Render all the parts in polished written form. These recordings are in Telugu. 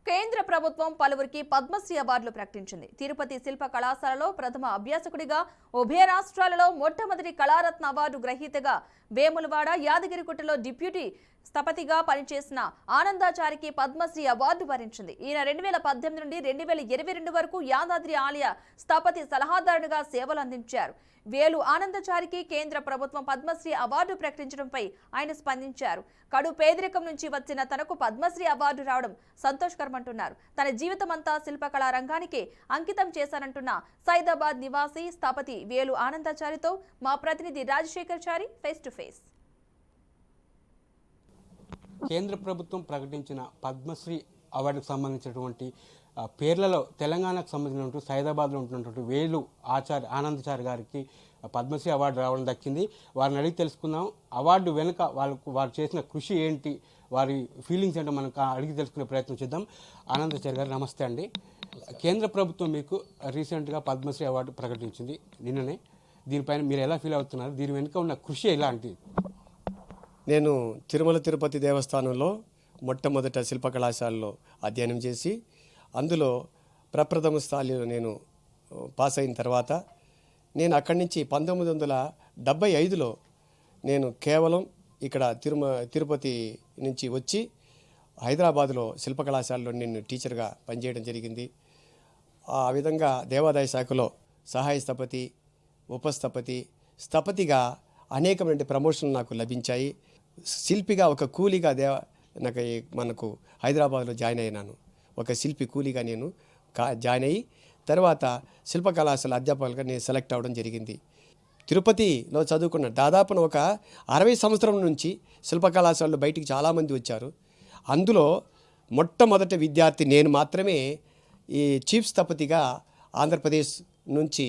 కేంద్ర ప్రభుత్వం పలువురికి పద్మశ్రీ అవార్డులు ప్రకటించింది. తిరుపతి శిల్ప కళాశాలలో ప్రథమ అభ్యాసకుడిగా, ఉభయ రాష్ట్రాలలో మొట్టమొదటి కళారత్న అవార్డు గ్రహీతగా, వేములవాడ యాదగిరిగుట్టలో డిప్యూటీ స్థపతిగా పనిచేసిన ఆనందాచారికి పద్మశ్రీ అవార్డు వరించింది. ఈయన 2018 నుండి 2022 వరకు యాదాద్రి ఆలయ స్థపతి సలహాదారునిగా సేవలు అందించారు. వేలు ఆనందాచారికి కేంద్ర ప్రభుత్వం పద్మశ్రీ అవార్డు ప్రకటించడంపై ఆయన స్పందించారు. కడు పేదరికం నుంచి వచ్చిన తనకు పద్మశ్రీ అవార్డు రావడం సంతోషకరమంటున్నారు. తన జీవితమంతా శిల్పకళా రంగానికి అంకితం చేశారంటున్న సైదాబాద్ నివాసి స్థపతి వేలు ఆనందాచారితో మా ప్రతినిధి రాజశేఖర్ చారి ఫేస్ టు ఫేస్. కేంద్ర ప్రభుత్వం ప్రకటించిన పద్మశ్రీ అవార్డుకు సంబంధించినటువంటి పేర్లలో తెలంగాణకు సంబంధించినటువంటి సైదాబాద్లో ఉంటున్నటువంటి వేలు ఆనందాచారి గారికి పద్మశ్రీ అవార్డు రావడం దక్కింది. వారిని అడిగి తెలుసుకుందాం. అవార్డు వెనుక వారు చేసిన కృషి ఏంటి, వారి ఫీలింగ్స్ ఏంటో మనకు అడిగి తెలుసుకునే ప్రయత్నం చేద్దాం. ఆనందాచారి గారు నమస్తే అండి. కేంద్ర ప్రభుత్వం మీకు రీసెంట్గా పద్మశ్రీ అవార్డు ప్రకటించింది నిన్ననే. దీనిపైన మీరు ఎలా ఫీల్ అవుతున్నారు? దీని వెనుక ఉన్న కృషి ఎలాంటిది? నేను తిరుపతి దేవస్థానంలో మొట్టమొదట శిల్ప కళాశాలలో అధ్యయనం చేసి అందులో ప్రప్రథమ స్థాయిలో నేను పాస్ అయిన తర్వాత నేను అక్కడి నుంచి 1975లో నేను కేవలం ఇక్కడ తిరుపతి నుంచి వచ్చి హైదరాబాద్లో శిల్ప కళాశాలలో నేను టీచర్గా పనిచేయడం జరిగింది. ఆ విధంగా దేవాదాయ శాఖలో సహాయ స్థపతి, ఉపస్థపతి, స్థపతిగా అనేకమైన ప్రమోషన్లు నాకు లభించాయి. శిల్పిగా ఒక కూలీగా మనకు హైదరాబాద్లో జాయిన్ అయినాను. ఒక శిల్పి కూలీగా నేను జాయిన్ అయ్యి తర్వాత శిల్ప కళాశాల అధ్యాపకులుగా నేను సెలెక్ట్ అవ్వడం జరిగింది. తిరుపతిలో చదువుకున్న దాదాపున ఒక 60 సంవత్సరం నుంచి శిల్ప కళాశాలలో బయటికి చాలామంది వచ్చారు. అందులో మొట్టమొదటి విద్యార్థి నేను మాత్రమే ఈ చీఫ్ స్థపతిగా ఆంధ్రప్రదేశ్ నుంచి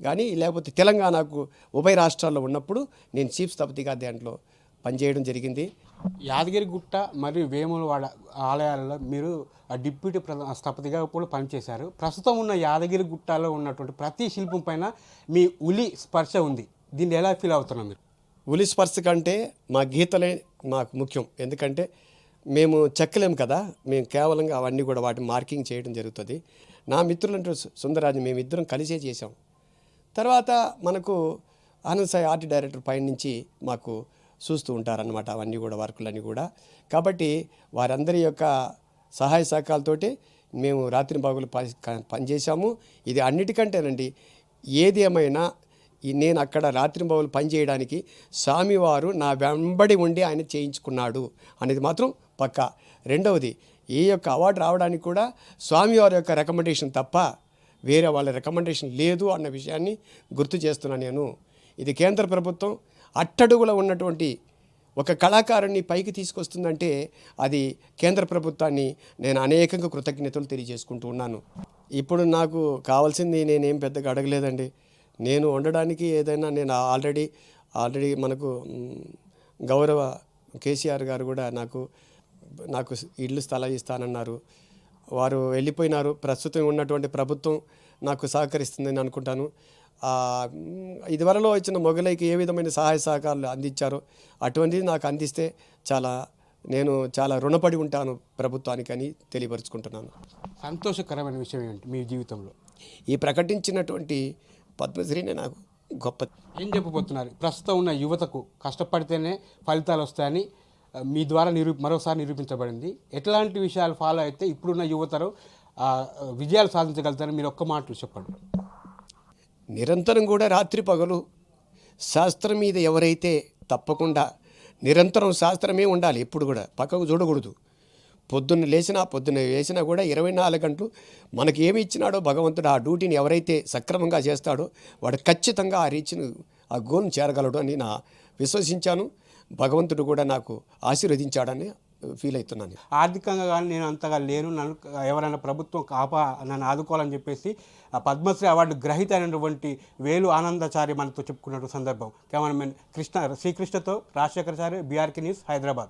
కానీ లేకపోతే తెలంగాణకు ఉభయ రాష్ట్రాల్లో ఉన్నప్పుడు నేను చీఫ్ స్థపతిగా దాంట్లో పనిచేయడం జరిగింది. యాదగిరిగుట్ట మరియు వేములవాడ ఆలయాలలో మీరు డిప్యూటీ స్థపతిగా కూడా పనిచేశారు. ప్రస్తుతం ఉన్న యాదగిరిగుట్టలో ఉన్నటువంటి ప్రతి శిల్పం పైన మీ ఉలి స్పర్శ ఉంది. దీన్ని ఎలా ఫీల్ అవుతున్నాం మీరు? ఉలి స్పర్శ కంటే మా గీతలే మాకు ముఖ్యం. ఎందుకంటే మేము చెక్కలేము కదా, మేము కేవలంగా అవన్నీ కూడా వాటిని మార్కింగ్ చేయడం జరుగుతుంది. నా మిత్రులంటూ సుందరరాజు మేమిద్దరం కలిసే చేసాం. తర్వాత మనకు ఆనంద్ సాయి ఆర్ట్ డైరెక్టర్ పైన నుంచి మాకు చూస్తూ ఉంటారన్నమాట అవన్నీ కూడా వర్కులన్నీ కూడా. కాబట్టి వారందరి యొక్క సహాయ సహకారాలతోటి మేము రాత్రి బాగులు పనిచేసాము. ఇది అన్నిటికంటేనండి, ఏది ఏమైనా నేను అక్కడ రాత్రి బాగులు పనిచేయడానికి స్వామివారు నా వెంబడి ఉండి ఆయన చేయించుకున్నాడు అనేది మాత్రం పక్కా. రెండవది, ఈ యొక్క అవార్డు రావడానికి కూడా స్వామివారి యొక్క రికమెండేషన్ తప్ప వేరే వాళ్ళ రికమెండేషన్ లేదు అన్న విషయాన్ని గుర్తు చేస్తున్నాను నేను. ఇది కేంద్ర ప్రభుత్వం అట్టడుగులో ఉన్నటువంటి ఒక కళాకారుని పైకి తీసుకొస్తుందంటే అది కేంద్ర ప్రభుత్వాన్ని నేను అనేకంగా కృతజ్ఞతలు తెలియజేసుకుంటూ ఉన్నాను. ఇప్పుడు నాకు కావాల్సింది నేనేం పెద్దగా అడగలేదండి. నేను ఉండడానికి ఏదైనా నేను ఆల్రెడీ మనకు గౌరవ కేసీఆర్ గారు కూడా నాకు ఇల్లు స్థలం ఇస్తానన్నారు. వారు వెళ్ళిపోయినారు. ప్రస్తుతం ఉన్నటువంటి ప్రభుత్వం నాకు సహకరిస్తుందని అనుకుంటాను. ఇదివరలో వచ్చిన మొగలైకి ఏ విధమైన సహాయ సహకారాలు అందించారో అటువంటిది నాకు అందిస్తే నేను చాలా రుణపడి ఉంటాను ప్రభుత్వానికి అని తెలియపరుచుకుంటున్నాను. సంతోషకరమైన విషయం ఏంటి మీ జీవితంలో? ఈ ప్రకటించినటువంటి పద్మశ్రీనే నాకు గొప్ప. ఏం చెప్పబోతున్నారు? ప్రస్తుతం ఉన్న యువతకు కష్టపడితేనే ఫలితాలు వస్తాయని మీ ద్వారా మరోసారి నిరూపించబడింది. ఎట్లాంటి విషయాలు ఫాలో అయితే ఇప్పుడున్న యువతరు విజయాలు సాధించగలుగుతారని మీరు ఒక్క మాటలు చెప్పండి. నిరంతరం కూడా రాత్రి పగలు శాస్త్రం మీద ఎవరైతే తప్పకుండా నిరంతరం శాస్త్రమే ఉండాలి. ఎప్పుడు కూడా పక్కకు చూడకూడదు. పొద్దున్న వేసినా కూడా 24 గంటలు మనకి ఏమి ఇచ్చినాడో భగవంతుడు ఆ డ్యూటీని ఎవరైతే సక్రమంగా చేస్తాడో వాడు ఖచ్చితంగా ఆ రీచ్ను ఆ గోల్ని చేరగలడు అని విశ్వసించాను. భగవంతుడు కూడా నాకు ఆశీర్వదించాడని ఫీల్ అవుతున్నాను. ఆర్థికంగా కానీ నేను అంతగా లేను, నన్ను ఎవరైనా ప్రభుత్వం నన్ను ఆదుకోవాలని చెప్పేసి పద్మశ్రీ అవార్డు గ్రహీత అయినటువంటి వేలు ఆనందాచారి మనతో చెప్పుకున్నటువంటి సందర్భం. కెమెరామెన్ శ్రీకృష్ణతో రాజశేఖర్ చారి, బీఆర్కే న్యూస్, హైదరాబాద్.